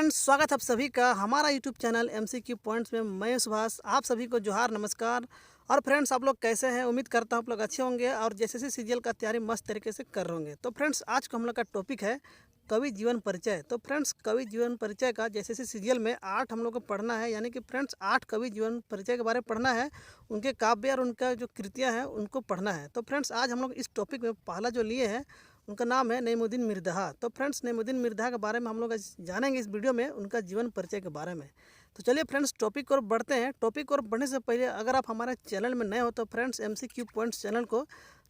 Friends, स्वागत है आप सभी का हमारा यूट्यूब चैनल एमसीक्यू पॉइंट्स में। मैं सुभाष, आप सभी को जोहार, नमस्कार। और फ्रेंड्स, आप लोग कैसे हैं? उम्मीद करता हूँ आप लोग अच्छे होंगे और जैसे सीरियल का तैयारी मस्त तरीके से कर रहे होंगे। तो फ्रेंड्स, आज का हम लोग का टॉपिक है कवि जीवन परिचय। तो फ्रेंड्स, कवि जीवन परिचय का जैसे सीरियल में 8 हम लोग को पढ़ना है, यानी कि फ्रेंड्स 8 कवि जीवन परिचय के बारे में पढ़ना है, उनके काव्य और उनका जो कृतियाँ हैं उनको पढ़ना है। तो फ्रेंड्स, आज हम लोग इस टॉपिक में पहला जो लिए हैं उनका नाम है नईमुद्दीन मिर्ज़ा। तो फ्रेंड्स, नईमुद्दीन मिर्ज़ा के बारे में हम लोग जानेंगे इस वीडियो में, उनका जीवन परिचय के बारे में। तो चलिए फ्रेंड्स, टॉपिक और बढ़ते हैं। टॉपिक और बढ़ने से पहले अगर आप हमारे चैनल में नए हो तो फ्रेंड्स एमसीक्यू पॉइंट्स चैनल को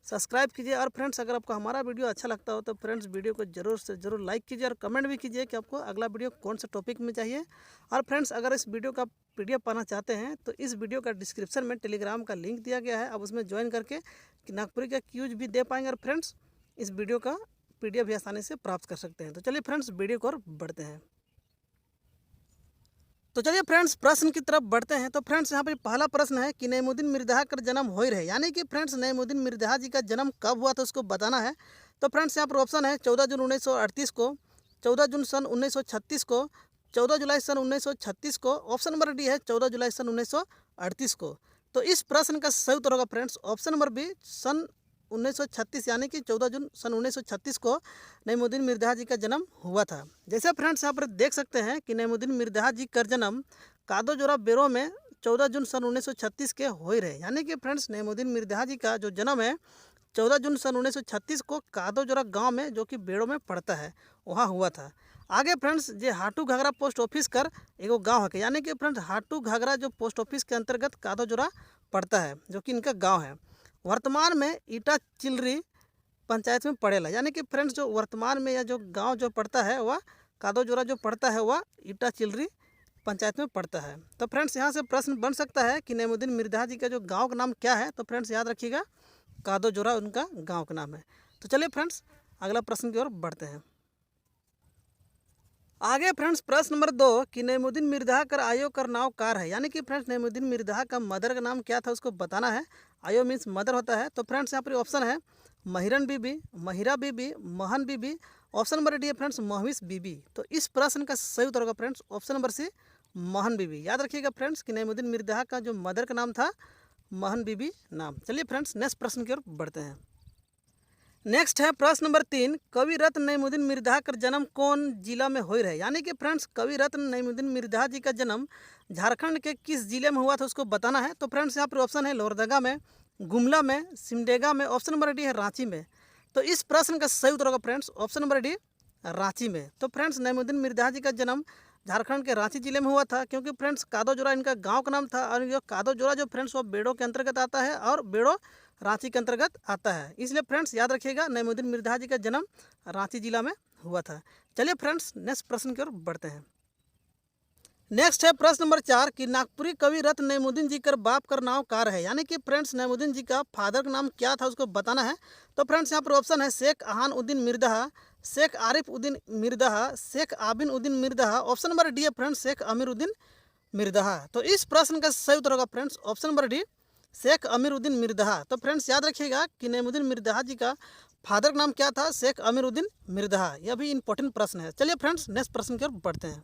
सब्सक्राइब कीजिए। और फ्रेंड्स, अगर आपको हमारा वीडियो अच्छा लगता हो तो फ्रेंड्स वीडियो को जरूर से जरूर लाइक कीजिए और कमेंट भी कीजिए कि आपको अगला वीडियो कौन सा टॉपिक में चाहिए। और फ्रेंड्स, अगर इस वीडियो का PDF पाना चाहते हैं तो इस वीडियो का डिस्क्रिप्शन में टेलीग्राम का लिंक दिया गया है, आप उसमें ज्वाइन करके नागपुरी का क्यूज भी दे पाएंगे। और फ्रेंड्स, इस वीडियो का PDF भी आसानी से प्राप्त कर सकते हैं। तो चलिए फ्रेंड्स, वीडियो को और बढ़ते हैं। तो चलिए फ्रेंड्स, प्रश्न की तरफ बढ़ते हैं। तो फ्रेंड्स, यहाँ पर पहला प्रश्न है कि नईमुद्दीन मिर्ज़ा का जन्म हो रहे, यानी कि फ्रेंड्स नईमुद्दीन मिर्ज़ा जी का जन्म कब हुआ था उसको बताना है। तो फ्रेंड्स, यहाँ पर ऑप्शन है 14 जून 1938 को, 14 जून सन 1936 को, 14 जुलाई सन 1936 को। ऑप्शन नंबर डी है 14 जुलाई सन 1938 को। तो इस प्रश्न का सही उत्तर होगा फ्रेंड्स ऑप्शन नंबर बी, सन 1936, यानी कि 14 जून सन 1936 को नईमुद्दीन मिर्ज़ा जी का जन्म हुआ था। जैसे फ्रेंड्स, यहाँ पर देख सकते हैं कि नईमुद्दीन मिर्ज़ा जी का जन्म कादोजोरा बेरो में 14 जून सन 1936 के हो रहे, यानी कि फ्रेंड्स नईमुद्दीन मिर्ज़ा जी का जो जन्म है 14 जून सन 1936 को कादोजोरा गांव में, जो कि बेड़ो में पड़ता है, वहाँ हुआ था। आगे फ्रेंड्स, ये हाटू घाघरा पोस्ट ऑफिस कर एगो गाँव है, यानी कि फ्रेंड्स हाटू घाघरा जो पोस्ट ऑफिस के अंतर्गत कादोजोरा पड़ता है, जो कि इनका गाँव है। वर्तमान में ईटा चिलरी पंचायत में पड़ेला, यानी कि फ्रेंड्स जो वर्तमान में या जो गांव जो पड़ता है वह कादोजोरा जो पड़ता है वह ईटा चिलरी पंचायत में पड़ता है। तो फ्रेंड्स, यहाँ से प्रश्न बन सकता है कि नईमुद्दीन मिर्ज़ा जी का जो गांव का नाम क्या है। तो फ्रेंड्स, याद रखिएगा कादोजोरा उनका गांव का नाम है। तो चलिए फ्रेंड्स, अगला प्रश्न की ओर बढ़ते हैं। आगे फ्रेंड्स, प्रश्न नंबर 2 कि नईमुद्दीन मिर्ज़ा कर आयो कर नाव कार है, यानी कि फ्रेंड्स नईमुद्दीन मिर्ज़ा का मदर का नाम क्या था उसको बताना है। आयो मीन्स मदर होता है। तो फ्रेंड्स, यहाँ पर ऑप्शन है महिरन बीबी, महिरा बीबी, महन बीबी। ऑप्शन नंबर डी है फ्रेंड्स महविश बीबी। तो इस प्रश्न का सही उत्तर होगा फ्रेंड्स ऑप्शन नंबर सी, महन बीबी। याद रखिएगा फ्रेंड्स कि नईमुद्दीन मिर्ज़ा का जो मदर का नाम था महन बीबी नाम। चलिए फ्रेंड्स, नेक्स्ट प्रश्न की ओर बढ़ते हैं। नेक्स्ट है प्रश्न नंबर 3, कवि रत्न नईमुद्दीन मिर्ज़ा का जन्म कौन जिला में हो रहे, यानी कि फ्रेंड्स कवि रत्न नईमुद्दीन मिर्ज़ा जी का जन्म झारखंड के किस जिले में हुआ था उसको बताना है। तो फ्रेंड्स, यहाँ पर ऑप्शन है लोहरदगा में, गुमला में, सिमडेगा में। ऑप्शन नंबर डी है रांची में। तो इस प्रश्न का सही उत्तर होगा friends option number D, Ranchi में। तो फ्रेंड्स, नईमुद्दीन मिर्ज़ा जी का जन्म झारखंड के रांची जिले में हुआ था, क्योंकि फ्रेंड्स कादोजोरा इनका गांव का नाम था। और ये कादोजोरा जो फ्रेंड्स वो बेड़ो के अंतर्गत आता है और बेड़ो रांची के अंतर्गत आता है। इसलिए फ्रेंड्स याद रखिएगा नईमुद्दीन मिर्ज़ा जी का जन्म रांची जिला में हुआ था। चलिए फ्रेंड्स, नेक्स्ट प्रश्न की ओर बढ़ते हैं। नेक्स्ट है प्रश्न नंबर 4 कि नागपुरी कवि रत्न नईमुद्दीन जी कर बाप कर नाम कार है, यानी कि फ्रेंड्स नईमुद्दीन जी का फादर का नाम क्या था उसको बताना है। तो फ्रेंड्स, यहाँ पर ऑप्शन है Sheikh Ahan Uddin Mirza, Sheikh Arif Uddin Mirza, Sheikh Abin Uddin Mirza. Option number D है फ्रेंड्स शेख अमीर उद्दीन मिर्ज़ा। तो इस प्रश्न का सही उत्तर होगा friends option number D, Sheikh Amir Uddin Mirza. तो फ्रेंड्स, याद रखिएगा कि नईमुद्दीन मिर्ज़ा जी का फादर का नाम क्या था, शेख अमीर उद्दीन मिर्ज़ा। यह भी इंपॉर्टेंट प्रश्न है। चलिए फ्रेंड्स, नेक्स्ट प्रश्न की ओर बढ़ते हैं।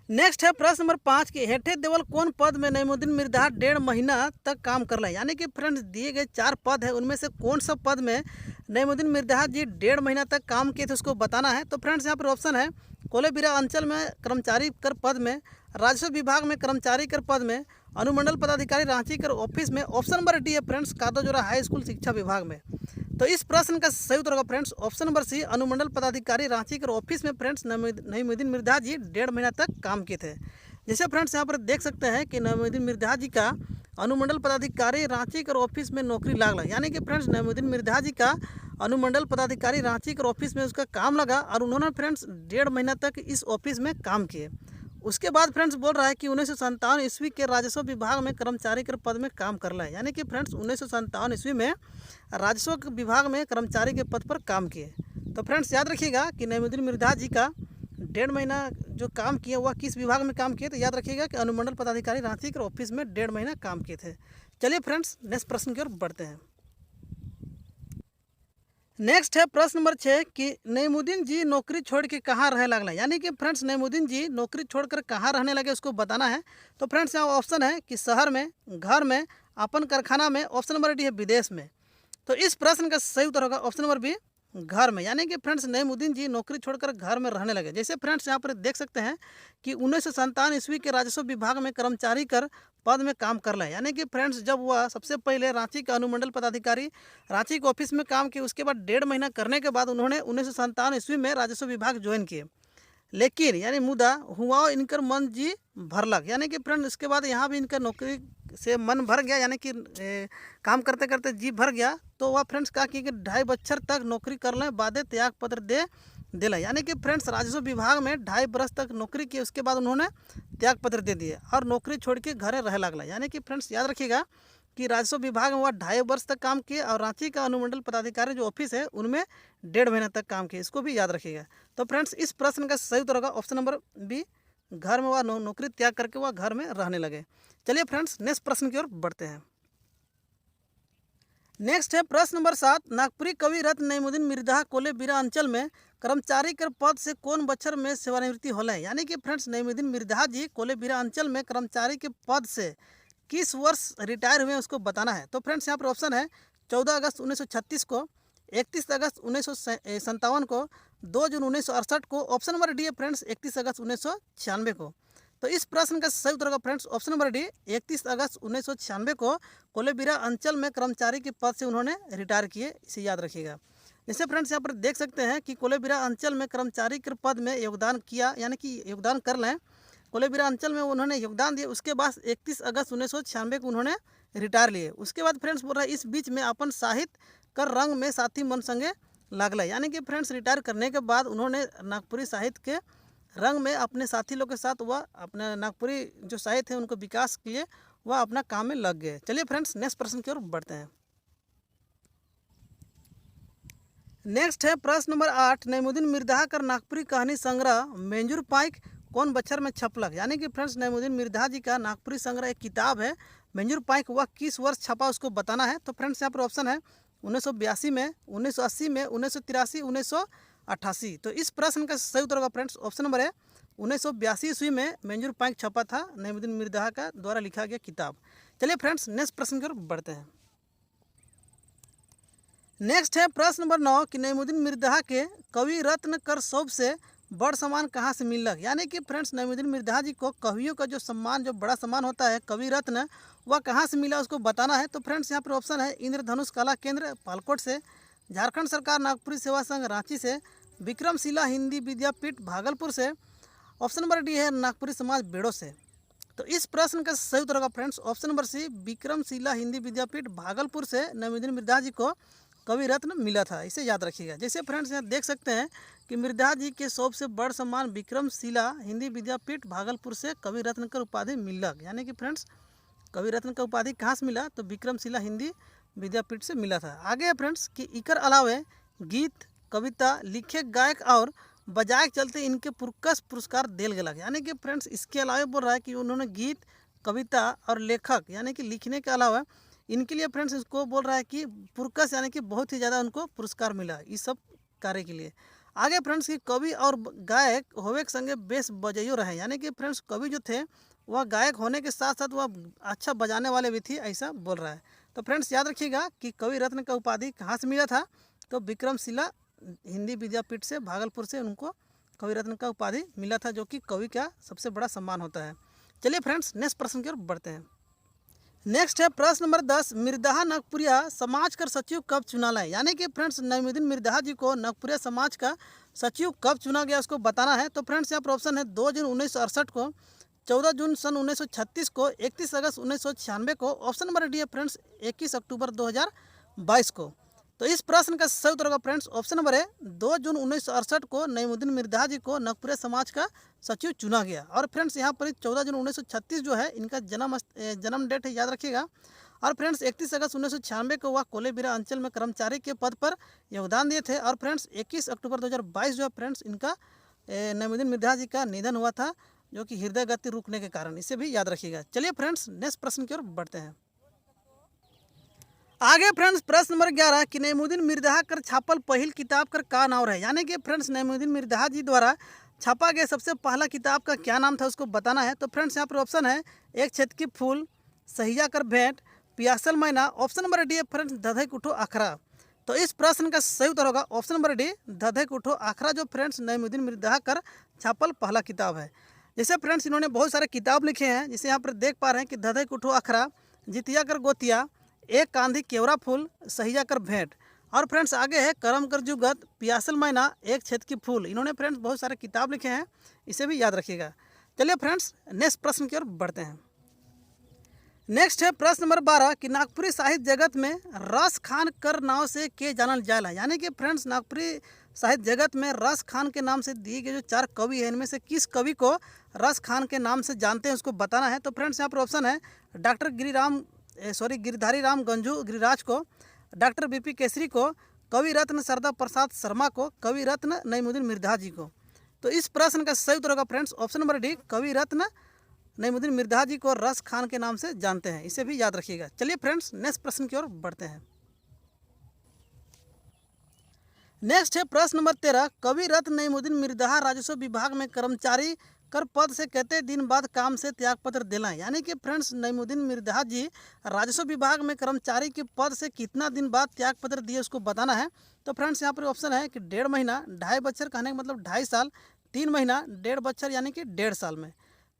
नेक्स्ट है प्रश्न नंबर 5 कि हेठे देवल कौन पद में नईमुद्दीन मिर्ज़ा 1.5 महीना तक काम कर रहे हैं, यानी कि फ्रेंड्स दिए गए 4 पद है, उनमें से कौन सा पद में नईमुद्दीन मिर्ज़ा जी 1.5 महीना तक काम किए थे उसको बताना है। तो फ्रेंड्स, यहाँ पर ऑप्शन है कोलेबिरा अंचल में कर्मचारी कर पद में, राजस्व विभाग में कर्मचारी कर पद में, अनुमंडल पदाधिकारी रांची कर ऑफिस में। ऑप्शन नंबर डी है फ्रेंड्स कादोजोरा हाई स्कूल शिक्षा विभाग में। तो इस प्रश्न का सही उत्तर होगा फ्रेंड्स ऑप्शन नंबर सी, अनुमंडल पदाधिकारी रांची कर ऑफिस में फ्रेंड्स नईमुद्दीन मिर्ज़ा जी 1.5 महीना तक काम किए थे। जैसे फ्रेंड्स, यहाँ पर देख सकते हैं कि नईमुद्दीन मिर्ज़ा जी का अनुमंडल पदाधिकारी रांची कर ऑफिस में नौकरी लगा, यानी कि फ्रेंड्स नईमुद्दीन मिर्ज़ा जी का अनुमंडल पदाधिकारी रांची कर ऑफिस में उसका काम लगा और उन्होंने फ्रेंड्स 1.5 महीना तक इस ऑफिस में काम किए। उसके बाद फ्रेंड्स बोल रहा है कि 1957 ईस्वी के राजस्व विभाग में कर्मचारी के पद में काम कर रहा है, यानी कि फ्रेंड्स 1957 ईस्वी में राजस्व विभाग में कर्मचारी के पद पर काम किए। तो फ्रेंड्स याद रखिएगा कि नईमुद्दीन मिर्ज़ा जी का 1.5 महीना जो काम किए वह किस विभाग में काम किए। तो याद रखिएगा कि अनुमंडल पदाधिकारी रांची के ऑफिस में 1.5 महीना काम किए थे। चलिए फ्रेंड्स, नेक्स्ट प्रश्न की ओर बढ़ते हैं। नेक्स्ट है प्रश्न नंबर 6 कि नईमुद्दीन जी नौकरी छोड़ के कहाँ रहे लगला, यानी कि फ्रेंड्स नईमुद्दीन जी नौकरी छोड़कर कहाँ रहने लगे उसको बताना है। तो फ्रेंड्स यहाँ ऑप्शन है कि शहर में, घर में, अपन कारखाना में, ऑप्शन नंबर डी है विदेश में। तो इस प्रश्न का सही उत्तर होगा ऑप्शन नंबर बी, घर में। यानी कि फ्रेंड्स नईमुद्दीन जी नौकरी छोड़कर घर में रहने लगे। जैसे फ्रेंड्स यहाँ पर देख सकते हैं कि 1957 ईस्वी के राजस्व विभाग में कर्मचारी कर पद में काम कर रहे हैं। यानी कि फ्रेंड्स जब वह सबसे पहले रांची के अनुमंडल पदाधिकारी रांची के ऑफिस में काम किए, उसके बाद 1.5 महीना करने के बाद उन्होंने 1957 ईस्वी में राजस्व विभाग ज्वाइन किए। लेकिन यानी मुदा हुआ इनकर मन जी भरलक, यानी कि फ्रेंड इसके बाद यहाँ भी इनका नौकरी से मन भर गया, यानी कि काम करते करते जी भर गया। तो वह फ्रेंड्स कहा कि 2.5 बच्चर तक नौकरी कर लें, बादे त्याग पत्र दे दिला। यानी कि फ्रेंड्स राजस्व विभाग में 2.5 बरस तक नौकरी की, उसके बाद उन्होंने त्याग पत्र दे दिए और नौकरी छोड़ के घरे रह लगला। यानी कि फ्रेंड्स याद रखिएगा कि राजस्व विभाग में वह 2.5 वर्ष तक काम किए और रांची का अनुमंडल पदाधिकारी जो ऑफिस है उनमें 1.5 महीना तक काम किए, इसको भी याद रखिएगा। तो फ्रेंड्स इस प्रश्न का सही उत्तर होगा ऑप्शन नंबर बी, घर में वह नौकरी त्याग करके वह घर में रहने लगे। चलिए फ्रेंड्स नेक्स्ट प्रश्न की ओर बढ़ते हैं। नेक्स्ट है प्रश्न नंबर 7, नागपुरी कवि रत्न नईमुद्दीन मिर्जा कोले बिरा अंचल में कर्मचारी के पद से कौन बच्चर में सेवानिवृत्ति होले। यानी कि फ्रेंड्स नईमुद्दीन मिर्जा जी कोले बिरा अंचल में कर्मचारी के पद से किस वर्ष रिटायर हुए उसको बताना है। तो फ्रेंड्स यहाँ पर ऑप्शन है 14 अगस्त 1936 को, 31 अगस्त 1957 को, 2 जून 1968 को, ऑप्शन नंबर डी है फ्रेंड्स 31 अगस्त 1996 को। तो इस प्रश्न का सही उत्तर होगा फ्रेंड्स ऑप्शन नंबर डी, 31 अगस्त 1996 को कोलेबिरा अंचल में कर्मचारी के पद से उन्होंने रिटायर किए, इसे याद रखिएगा। जैसे फ्रेंड्स यहाँ पर देख सकते हैं कि कोलेबिरा अंचल में कर्मचारी के पद में योगदान किया, यानी कि योगदान कर लें, कोलेबिरा अंचल में उन्होंने योगदान दिए। उसके बाद 31 अगस्त 1996 को उन्होंने रिटायर लिए। उसके बाद फ्रेंड्स बोल रहा है इस बीच में अपन साहित्य कर रंग में साथी मन संगे लागला। यानी कि फ्रेंड्स रिटायर करने के बाद उन्होंने नागपुरी साहित्य के रंग में अपने साथी लोग के साथ वह अपने नागपुरी जो साहित्य है उनको विकास के लिए वह अपना काम में लग गए। चलिए फ्रेंड्स नेक्स्ट प्रश्न की ओर बढ़ते हैं। नेक्स्ट है प्रश्न नंबर 8, नईमुद्दीन मिर्जा कर नागपुरी कहानी संग्रह मेंजूर पाइक कौन बच्चर में छपलक। यानी कि फ्रेंड्स नईमुद्दीन मिर्जा जी का नागपुरी संग्रह एक किताब है मेंजूर पाइक, वह किस वर्ष छपा उसको बताना है। तो फ्रेंड्स यहाँ पर ऑप्शन है 1982 में, 1980 में, 1983, 1988। तो इस प्रश्न का सही उत्तर होगा फ्रेंड्स ऑप्शन नंबर है 1982 ईस्वी में मेंजूर पाइक छपा था, नईमुद्दीन मिर्जा का द्वारा लिखा गया किताब। चलिए फ्रेंड्स नेक्स्ट प्रश्न की ओर बढ़ते हैं। नेक्स्ट है प्रश्न नंबर 9 कि नईमुद्दीन मिर्जा के कवि रत्न कर शोभ से बड़ सम्मान कहाँ से मिलक। यानी कि फ्रेंड्स नईमुद्दीन मिर्जा जी को कवियों का जो सम्मान, जो बड़ा सम्मान होता है कवि रत्न, वह कहाँ से मिला उसको बताना है। तो फ्रेंड्स यहाँ पर ऑप्शन है इंद्रधनुष कला केंद्र पालकोट से, झारखंड सरकार नागपुरी सेवा संघ रांची से, विक्रमशिला हिंदी विद्यापीठ भागलपुर से, ऑप्शन नंबर डी है नागपुरी समाज बेड़ो से। तो इस प्रश्न का सही उत्तर होगा friends option number C, Vikramshila Hindi Vidyapeeth Bhagalpur से नईमुद्दीन मिर्जा जी को कवि रत्न मिला था, इसे याद रखिएगा। जैसे फ्रेंड्स यहाँ देख सकते हैं कि मिर्जा जी के शोभ से बड़ सम्मान विक्रमशिला हिंदी विद्यापीठ भागलपुर से कवि रत्न का उपाधि मिलक। यानी कि फ्रेंड्स कवि रत्न का उपाधि कहाँ से मिला, तो विक्रमशिला हिंदी विद्यापीठ से मिला था। आगे है फ्रेंड्स कि इकर अलावे गीत कविता लिखे गायक और बजाय चलते इनके पुरस्कार देल गया। यानी कि फ्रेंड्स इसके अलावा बोल रहा है कि उन्होंने गीत कविता और लेखक यानी कि लिखने के अलावा इनके लिए फ्रेंड्स इसको बोल रहा है कि पुरस्कार, यानी कि बहुत ही ज़्यादा उनको पुरस्कार मिला इस सब कार्य के लिए। आगे फ्रेंड्स की कवि और गायक होवे के संगे बेस बजाइयो रहे। यानी कि फ्रेंड्स कवि जो थे वह गायक होने के साथ साथ वह अच्छा बजाने वाले भी थे, ऐसा बोल रहा है। तो फ्रेंड्स याद रखिएगा कि कवि रत्न का उपाधि कहाँ से मिला था, तो विक्रमशिला हिंदी विद्यापीठ से भागलपुर से उनको कवि रत्न का उपाधि मिला था, जो कि कवि का सबसे बड़ा सम्मान होता है। चलिए फ्रेंड्स नेक्स्ट प्रश्न की ओर बढ़ते हैं। नेक्स्ट है प्रश्न नंबर 10, मिर्जा नागपुरिया समाज का सचिव कब चुना लाए। यानी कि फ्रेंड्स नईमुद्दीन मिर्जा जी को नागपुरिया समाज का सचिव कब चुना गया उसको बताना है। तो फ्रेंड्स यहाँ पर ऑप्शन है 2 जून 1968 को, 14 जून सन 1936 को, 31 अगस्त 1996 को, ऑप्शन नंबर डी है फ्रेंड्स 21 अक्टूबर 2022 को। तो इस प्रश्न का सही उत्तर होगा फ्रेंड्स ऑप्शन नंबर है 2 जून 1968 को नईमुद्दीन मिर्जा जी को नागपुरिया समाज का सचिव चुना गया। और फ्रेंड्स यहाँ पर 14 जून 1936 जो है इनका जन्म डेट है, याद रखिएगा। और फ्रेंड्स 31 अगस्त 1996 को वह कोलेबिरा अंचल में कर्मचारी के पद पर योगदान दिए थे। और फ्रेंड्स 21 अक्टूबर 2022 जो है फ्रेंड्स इनका नईमुद्दीन मिर्जा जी का निधन हुआ था, जो कि हृदय गति रुकने के कारण, इसे भी याद रखिएगा। चलिए फ्रेंड्स नेक्स्ट प्रश्न की ओर बढ़ते हैं। आगे फ्रेंड्स प्रश्न नंबर 11 कि नईमुद्दीन मिर्ज़ा कर छापल पहिल किताब कर का नाम रहे, यानी कि फ्रेंड्स नईमुद्दीन मिर्ज़ा जी द्वारा छापा गया सबसे पहला किताब का क्या नाम था उसको बताना है। तो फ्रेंड्स यहाँ पर ऑप्शन है एक छेद की फूल, सहिया कर भेंट, पियासल मैना। ऑप्शन नंबर डी है फ्रेंड्स धधक उठो आखरा। तो इस प्रश्न का सही उत्तर होगा ऑप्शन नंबर डी धधक उठो आखरा, जो फ्रेंड्स नईमुद्दीन मिर्ज़ा कर छापल पहला किताब है। जैसे फ्रेंड्स इन्होंने बहुत सारे किताब लिखे हैं, जिसे यहाँ पर देख पा रहे हैं कि धधक उठो आखरा, जितिया कर गोतिया, एक कांधी केवरा फूल, सहिया कर भेंट। और फ्रेंड्स आगे है करम कर जुगत, पियासल मैना, एक छेद की फूल। इन्होंने फ्रेंड्स बहुत सारे किताब लिखे हैं, इसे भी याद रखिएगा। चलिए फ्रेंड्स नेक्स्ट प्रश्न की ओर बढ़ते हैं। नेक्स्ट है प्रश्न नंबर 12 कि नागपुरी साहित्य जगत में रस खान कर नाव से के जानल जाला, यानी कि फ्रेंड्स नागपुरी साहित्य जगत में रस खान के नाम से दिए गए जो 4 कवि हैं, इनमें से किस कवि को रस खान के नाम से जानते हैं उसको बताना है। तो फ्रेंड्स यहाँ पर ऑप्शन है डॉक्टर गिरिधारी राम गंजू गिरिराज को, डॉक्टर बीपी केसरी को, कवि रत्न सरदा प्रसाद शर्मा को, कवि रत्न नईमुद्दीन मिर्ज़ा जी को। तो इस प्रश्न का सही उत्तर होगा फ्रेंड्स ऑप्शन नंबर डी कवि रत्न नईमुद्दीन मिर्ज़ा जी को रस खान के नाम से जानते हैं, इसे भी याद रखिएगा। चलिए फ्रेंड्स नेक्स्ट प्रश्न की ओर बढ़ते हैं। नेक्स्ट है प्रश्न नंबर 13 कवि रत्न नईमुद्दीन मिर्ज़ा राजस्व विभाग में कर्मचारी कर पद से कितने दिन बाद काम से त्यागपत्र दिलाएं, यानी कि फ्रेंड्स नईमुद्दीन मिर्ज़ा जी राजस्व विभाग में कर्मचारी के पद से कितना दिन बाद त्यागपत्र दिए उसको बताना है। तो फ्रेंड्स यहाँ पर ऑप्शन है कि 1.5 महीना, 2.5 बच्चर, कहने का मतलब 2.5 साल, 3 महीना, 1.5 बच्चर यानी कि 1.5 साल में।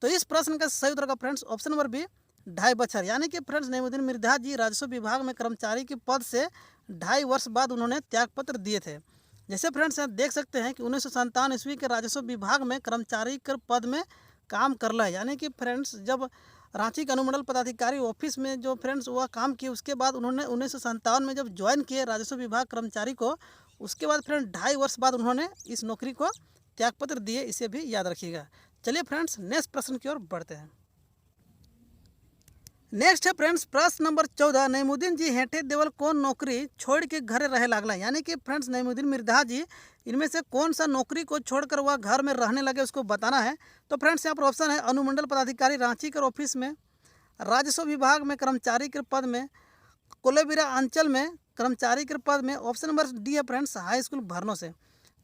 तो इस प्रश्न का सही उत्तर होगा फ्रेंड्स ऑप्शन नंबर बी 2.5 बच्चर, यानी कि फ्रेंड्स नईमुद्दीन मिर्ज़ा जी राजस्व विभाग में कर्मचारी के पद से 2.5 वर्ष बाद उन्होंने त्यागपत्र दिए थे। जैसे फ्रेंड्स आप देख सकते हैं कि 1957 ईस्वी के राजस्व विभाग में कर्मचारी कर पद में काम करला है, यानी कि फ्रेंड्स जब रांची के अनुमंडल पदाधिकारी ऑफिस में जो फ्रेंड्स वह काम किए, उसके बाद उन्होंने 1957 में जब ज्वाइन किए राजस्व विभाग कर्मचारी को, उसके बाद फ्रेंड्स 2.5 वर्ष बाद उन्होंने इस नौकरी को त्यागपत्र दिए, इसे भी याद रखिएगा। चलिए फ्रेंड्स नेक्स्ट प्रश्न की ओर बढ़ते हैं। नेक्स्ट है फ्रेंड्स प्रश्न नंबर 14 नईमुद्दीन जी हेठे देवल कौन नौकरी छोड़ के घरे रहे लागला, यानी कि फ्रेंड्स नईमुद्दीन मिर्ज़ा जी इनमें से कौन सा नौकरी को छोड़कर वह घर में रहने लगे उसको बताना है। तो फ्रेंड्स यहाँ पर ऑप्शन है अनुमंडल पदाधिकारी रांची के ऑफिस में, राजस्व विभाग में कर्मचारी के पद में, कोलेबिरा अंचल में कर्मचारी के पद में। ऑप्शन नंबर डी है फ्रेंड्स हाई स्कूल भरनों से।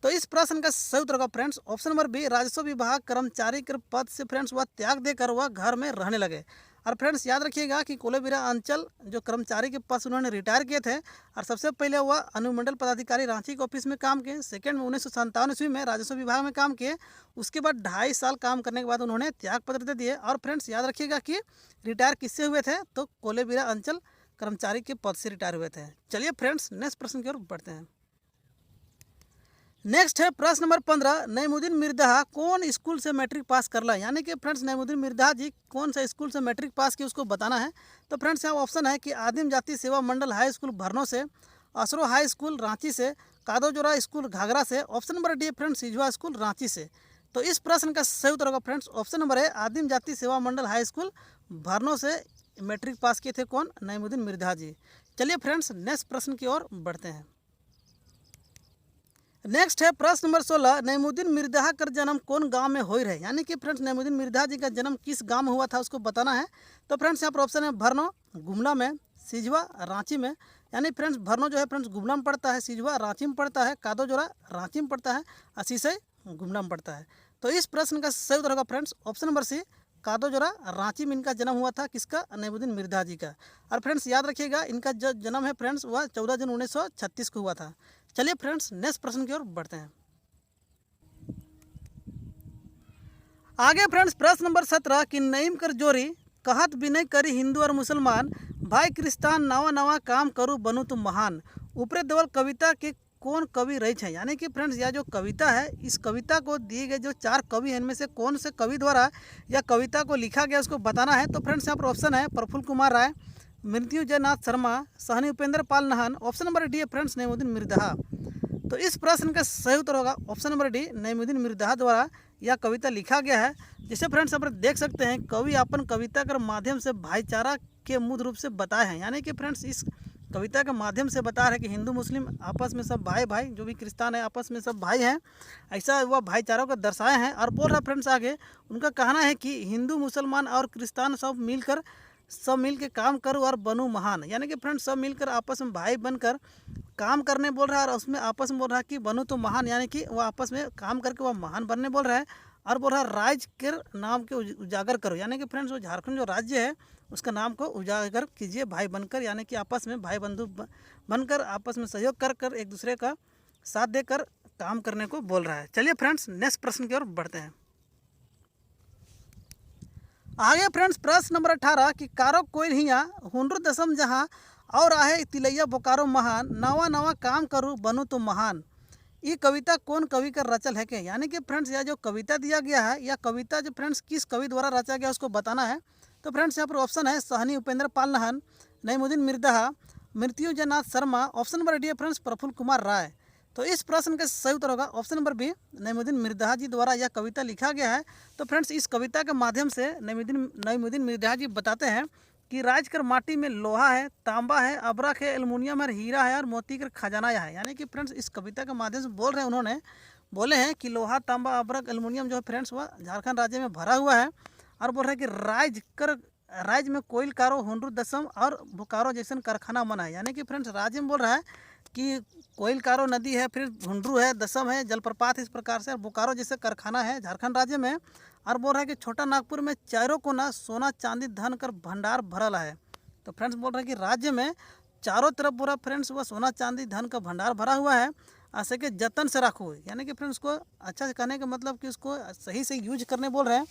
तो इस प्रश्न का सही उत्तर होगा फ्रेंड्स ऑप्शन नंबर बी राजस्व विभाग कर्मचारी के पद से फ्रेंड्स वह त्याग देकर वह घर में रहने लगे। और फ्रेंड्स याद रखिएगा कि कोलेबिरा अंचल जो कर्मचारी के पद उन्होंने रिटायर किए थे, और सबसे पहले वह अनुमंडल पदाधिकारी रांची के ऑफिस में काम किए, सेकेंड में 1957 ईस्वी में राजस्व विभाग में काम किए, उसके बाद 2.5 साल काम करने के बाद उन्होंने त्यागपत्र दे दिए। और फ्रेंड्स याद रखिएगा कि रिटायर किससे हुए थे, तो कोलेबिरा अंचल कर्मचारी के पद से रिटायर हुए थे। चलिए फ्रेंड्स नेक्स्ट प्रश्न की ओर बढ़ते हैं। नेक्स्ट है प्रश्न नंबर 15 नईमुद्दीन मिर्ज़ा कौन स्कूल से मैट्रिक पास करला, यानी कि फ्रेंड्स नईमुद्दीन मिर्ज़ा जी कौन सा स्कूल से मैट्रिक पास किए उसको बताना है। तो फ्रेंड्स यहाँ ऑप्शन है कि आदिम जाति सेवा मंडल हाई स्कूल भरनों से, असरो हाई स्कूल रांची से, कादोजोरा स्कूल घाघरा से। Option number D friends Sijwa school Ranchi से। तो इस प्रश्न का सही उत्तर होगा फ्रेंड्स ऑप्शन नंबर है आदिम जाति सेवा मंडल हाई स्कूल भरनों से मैट्रिक पास किए थे कौन, नईमुद्दीन मिर्ज़ा जी। चलिए फ्रेंड्स नेक्स्ट प्रश्न की ओर बढ़ते हैं। नेक्स्ट है प्रश्न नंबर 16 नईमुद्दीन मिर्ज़ा का जन्म कौन गांव में हो रहे, यानी कि फ्रेंड्स नईमुद्दीन मिर्ज़ा जी का जन्म किस गांव में हुआ था उसको बताना है। तो फ्रेंड्स यहाँ पर ऑप्शन है भरनो गुमला में, सिजवा रांची में, यानी फ्रेंड्स भरनो जो है फ्रेंड्स गुमला में पड़ता है, सिजवा रांची में पड़ता है, कादोजोरा रांची में पड़ता है, असीसई गुमला में पड़ता है। तो इस प्रश्न का सही उत्तर होगा friends option number C Kadojora Ranchi में इनका जन्म हुआ था, किसका, नईमुद्दीन मिर्ज़ा जी का। और फ्रेंड्स याद रखिएगा इनका जो जन्म है फ्रेंड्स वह 14 जून 1936 को हुआ था। चलिए फ्रेंड्स नेक्स्ट प्रश्न की ओर बढ़ते हैं। आगे फ्रेंड्स प्रश्न नंबर 17 कि नईम कर जोरी कहत विनय करी हिंदू और मुसलमान भाई क्रिस्तान नवा नवा काम करूँ बनू तुम महान ऊपरे देवल कविता के कौन कवि रही है, यानी कि फ्रेंड्स यह जो कविता है इस कविता को दिए गए जो 4 कवि हैं इनमें से कौन से कवि द्वारा यह कविता को लिखा गया उसको बताना है। तो फ्रेंड्स यहाँ पर ऑप्शन है प्रफुल्ल कुमार राय, मृत्युंजय नाथ Sharma, Sahni Upendra Pal Nahan. Option number D है फ्रेंड्स नईमुद्दीन मिर्ज़ा। तो इस प्रश्न का सही उत्तर होगा option number D Naimuddin Mirza द्वारा यह कविता लिखा गया है। जैसे फ्रेंड्स आप देख सकते हैं कवि अपन कविता के माध्यम से भाईचारा के मूल रूप से बताए हैं, यानी कि फ्रेंड्स इस कविता के माध्यम से बता रहे हैं कि हिंदू मुस्लिम आपस में सब भाई भाई, जो भी क्रिस्तान है आपस में सब भाई हैं, ऐसा वह भाईचारा को दर्शाए हैं। और बोल रहा फ्रेंड्स आगे उनका कहना है कि हिंदू मुसलमान और क्रिस्तान सब मिलकर सब मिल के काम करूँ और बनूँ महान, यानी कि फ्रेंड्स सब मिलकर आपस में भाई बनकर काम करने बोल रहा है और उसमें आपस में बोल रहा है कि बनूँ तो महान, यानी कि वो आपस में काम करके वह महान बनने बोल रहा है। और बोल रहा है राज्य के नाम के उजागर करो, यानी कि फ्रेंड्स वो झारखंड जो राज्य है उसका नाम को उजागर कीजिए भाई बनकर, यानी कि आपस में भाई बंधु बनकर आपस में सहयोग कर कर एक दूसरे का साथ देकर काम करने को बोल रहा है। चलिए फ्रेंड्स नेक्स्ट प्रश्न की ओर बढ़ते हैं। आगे फ्रेंड्स प्रश्न नंबर 18 कि कारो कोई हिया हुनर दसम जहाँ और आहे तिलैया बोकारो महान, नवा नवा काम करूँ बनूँ तो महान। ये कविता कौन कवि का रचल है के, यानी कि फ्रेंड्स यह जो कविता दिया गया है यह कविता जो फ्रेंड्स किस कवि द्वारा रचा गया उसको बताना है। तो फ्रेंड्स यहाँ पर ऑप्शन है Sahni Upendra Pal Nahan, Naimuddin Mirza, Mrityunjaynath Sharma, option number D है फ्रेंड्स प्रफुल्ल कुमार राय। तो इस प्रश्न का सही उत्तर होगा option number B, Naimuddin Mirza ji द्वारा यह कविता लिखा गया है। तो फ्रेंड्स इस कविता के माध्यम से नईमुद्दीन मिर्ज़ा जी बताते हैं कि राजकर माटी में लोहा है, तांबा है, अबरख है, एल्युमिनियम है, हीरा है और मोती का खजाना है। यानी कि फ्रेंड्स इस कविता के माध्यम से बोल रहे हैं, उन्होंने बोले हैं कि लोहा, तांबा, अबरख, एल्युमिनियम जो है फ्रेंड्स वह झारखंड राज्य में भरा हुआ है। और बोल रहे हैं कि राज्य में कोयल कारो, हुनर दसम और बोकारो जैसन कारखाना बना है। यानी कि फ्रेंड्स राज्य में बोल रहा है कि कोयल कारो नदी है, फिर हुंड्रू है, दसम है, जलप्रपात है, इस प्रकार से बोकारो जैसे कारखाना है झारखंड राज्य में। और बोल रहा है कि छोटा नागपुर में चारों कोना सोना चांदी धन कर भंडार भरल है। तो फ्रेंड्स बोल रहे हैं कि राज्य में चारों तरफ पूरा फ्रेंड्स वह सोना चांदी धन का भंडार भरा हुआ है, ऐसे के जतन से रखो, यानी कि फ्रेंड्स को अच्छा से कहने का मतलब कि उसको सही से यूज करने बोल रहे हैं।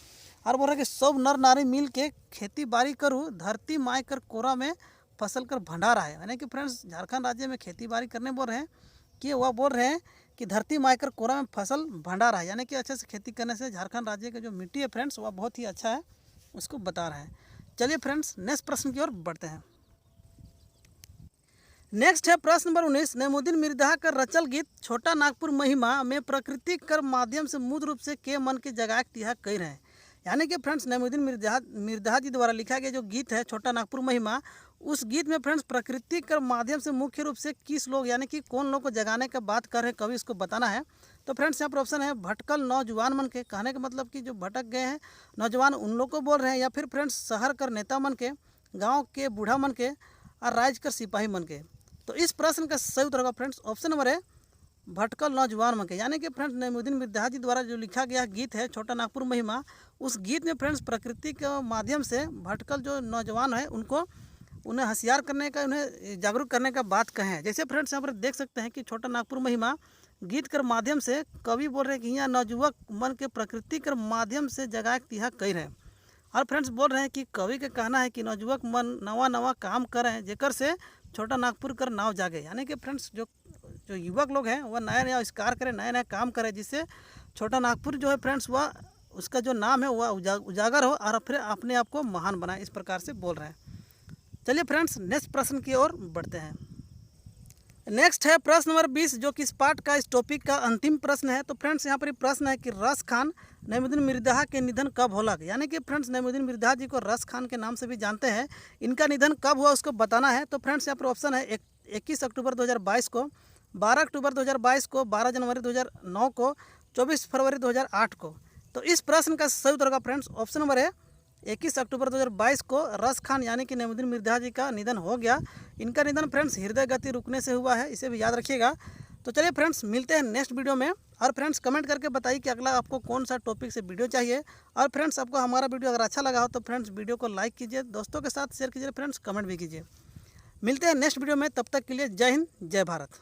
और बोल रहे हैं कि सब नर नारी मिल के खेती बाड़ी करूँ, धरती माई कर कोरा में फसल कर भंडार आए। यानी कि फ्रेंड्स झारखंड राज्य में खेती बाड़ी करने बोल रहे हैं कि वह बोल रहे हैं कि धरती माई कर कोरा में फसल भंडार है, यानी कि अच्छे से खेती करने से झारखंड राज्य का जो मिट्टी है फ्रेंड्स वह बहुत ही अच्छा है, उसको बता रहे हैं। चलिए फ्रेंड्स नेक्स्ट प्रश्न की ओर बढ़ते हैं। नेक्स्ट है प्रश्न नंबर 19, नईमुद्दीन मिर्ज़ा का रचल गीत छोटा नागपुर महिमा में प्रकृति कर माध्यम से मूल रूप से के मन के जगाए तिहा कह रहे हैं। यानी कि फ्रेंड्स नईमुद्दीन मिर्ज़ा जी द्वारा लिखा गया जो गीत है छोटा नागपुर महिमा, उस गीत में फ्रेंड्स प्रकृति के माध्यम से मुख्य रूप से किस लोग यानी कि कौन लोग को जगाने का बात कर रहे हैं कवि, इसको बताना है। तो फ्रेंड्स यहाँ पर ऑप्शन है भटकल नौजवान मन के, कहने का मतलब कि जो भटक गए हैं नौजवान उन लोग को बोल रहे हैं, या फिर फ्रेंड्स शहर कर नेता मन के, गाँव के बूढ़ा मन के और राज्य कर सिपाही मन के। तो इस प्रश्न का सही उत्तर होगा फ्रेंड्स ऑप्शन नंबर है भटकल नौजवान मन के। यानी कि फ्रेंड्स नईमुद्दीन मिर्ज़ा जी द्वारा जो लिखा गया गीत है छोटा नागपुर महिमा, उस गीत में फ्रेंड्स प्रकृति के माध्यम से भटकल जो नौजवान है उन्हें होशियार करने का, उन्हें जागरूक करने का बात कहें। जैसे फ्रेंड्स यहाँ पर देख सकते हैं कि छोटा नागपुर महिमा गीत के माध्यम से कवि बोल रहे हैं कि यहाँ नौजुवक मन के प्रकृति के माध्यम से जगाए तिहा कह रहे हैं। और फ्रेंड्स बोल रहे हैं कि कवि का कहना है कि नौजुवक मन नवा नवा काम करें जेकर से छोटा नागपुर कर नाव जागे। यानी कि फ्रेंड्स जो युवक लोग हैं वह नया नया आविष्कार करें, नया नया काम करें, जिससे छोटा नागपुर जो है फ्रेंड्स वह उसका जो नाम है वह उजागर हो और फिर अपने आप को महान बनाए, इस प्रकार से बोल रहे हैं। चलिए फ्रेंड्स नेक्स्ट प्रश्न की ओर बढ़ते हैं। नेक्स्ट है प्रश्न नंबर 20 जो कि इस पार्ट का इस टॉपिक का अंतिम प्रश्न है। तो फ्रेंड्स यहाँ पर प्रश्न है कि रस खान नईमुद्दीन मिर्ज़ा के निधन कब होला। यानी कि फ्रेंड्स नईमुद्दीन मिर्ज़ा जी को रस खान के नाम से भी जानते हैं, इनका निधन कब हुआ उसको बताना है। तो फ्रेंड्स यहाँ पर ऑप्शन है 21 अक्टूबर 2022 को, 12 अक्टूबर 2022 को, 12 जनवरी 2009 को, 24 फरवरी 2008 को। तो इस प्रश्न का सही उत्तर होगा फ्रेंड्स ऑप्शन नंबर है 21 अक्टूबर 2022 को रस खान यानी कि नईमुद्दीन मिर्ज़ा जी का निधन हो गया। इनका निधन फ्रेंड्स हृदय गति रुकने से हुआ है, इसे भी याद रखिएगा। तो चलिए फ्रेंड्स मिलते हैं नेक्स्ट वीडियो में। और फ्रेंड्स कमेंट करके बताइए कि अगला आपको कौन सा टॉपिक से वीडियो चाहिए। और फ्रेंड्स आपको हमारा वीडियो अगर अच्छा लगा हो तो फ्रेंड्स वीडियो को लाइक कीजिए, दोस्तों के साथ शेयर कीजिए, फ्रेंड्स कमेंट भी कीजिए। मिलते हैं नेक्स्ट वीडियो में, तब तक के लिए जय हिंद जय भारत।